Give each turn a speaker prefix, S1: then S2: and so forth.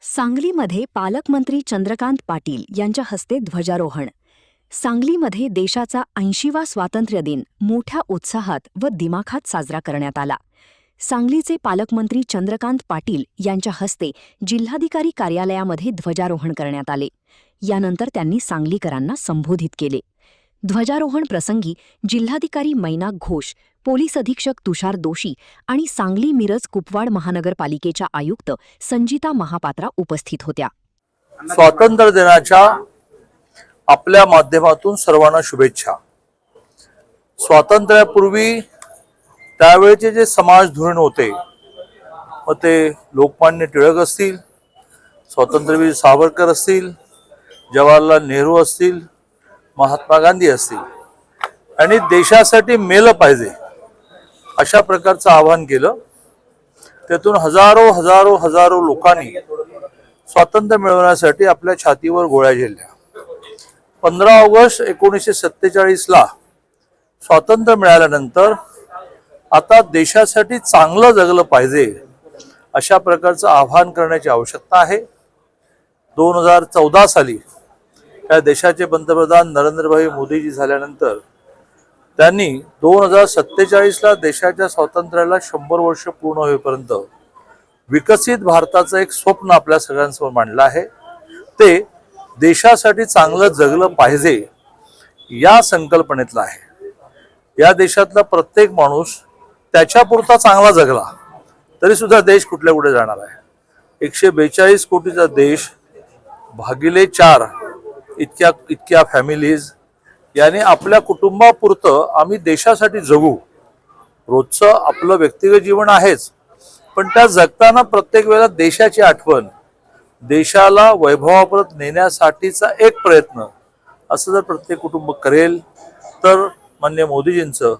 S1: सांगलीमध्ये पालकमंत्री चंद्रकांत पाटील यांच्या हस्ते ध्वजारोहण। सांगलीमध्ये देशाचा 80वा स्वातंत्र्य दिन मोठ्या उत्साहात व दिमाखात साजरा करण्यात आला। सांगलीचे पालकमंत्री चंद्रकांत पाटील यांच्या हस्ते जिल्हाधिकारी कार्यालयामध्ये ध्वजारोहण करण्यात आले। यानंतर त्यांनी सांगलीकरांना संबोधित केले। ध्वजारोहण प्रसंगी जिल्हाधिकारी मैना घोष, पोलीस अधीक्षक तुषार दोशी आणि सांगली मिरज कुपवाड महानगरपालिकेच्या आयुक्त संजिता महापात्रा उपस्थित होत्या।
S2: स्वातंत्र्य दिनाच्या आपल्या माध्यमातून सर्वांना शुभेच्छा। स्वातंत्र्यापूर्वी त्यावेळेचे जे समाज धोरण होते, मग ते लोकमान्य टिळक असतील, स्वातंत्र्यवीर सावरकर असतील, जवाहरलाल नेहरू असतील, महात्मा गांधी असतील, आणि देशासाठी मेलं पाहिजे अशा प्रकारचं आवाहन केलं। त्यातून हजारो लोकांनी स्वातंत्र्य मिळवण्यासाठी आपल्या छातीवर गोळ्या झेलल्या। 15 ऑगस्ट 1947 ला स्वातंत्र्य मिळाल्यानंतर आता देशासाठी चांगलं जगलं पाहिजे अशा प्रकारचं आवाहन करण्याची आवश्यकता आहे। 2014 साली त्या देशाचे पंतप्रधान नरेंद्रभाई मोदीजी झाल्यानंतर त्यांनी 2047 ला देशाच्या स्वातंत्र्याला 100 वर्ष पूर्ण होईपर्यंत विकसित भारताचं एक स्वप्न आपल्या सगळ्यांसमोर मांडलं आहे। ते देशासाठी चांगलं जगलं पाहिजे या संकल्पनेतलं आहे। या देशातला प्रत्येक माणूस त्याच्यापुरता चांगला जगला तरी सुद्धा देश कुठल्या कुठे जाणार आहे। 142 कोटीचा देश भागिले 4 इतक्या फॅमिलीज, याने आपल्या कुटुंबापुरतं आम्ही देशासाठी जगू। रोजचं आपलं व्यक्तिगत जीवन आहेच, पण त्या जगताना प्रत्येक वेळेला देशाची आठवण, देशाला वैभवापर्यंत नेण्यासाठीचा एक प्रयत्न असं जर प्रत्येक कुटुंब करेल तर माननीय मोदीजींचं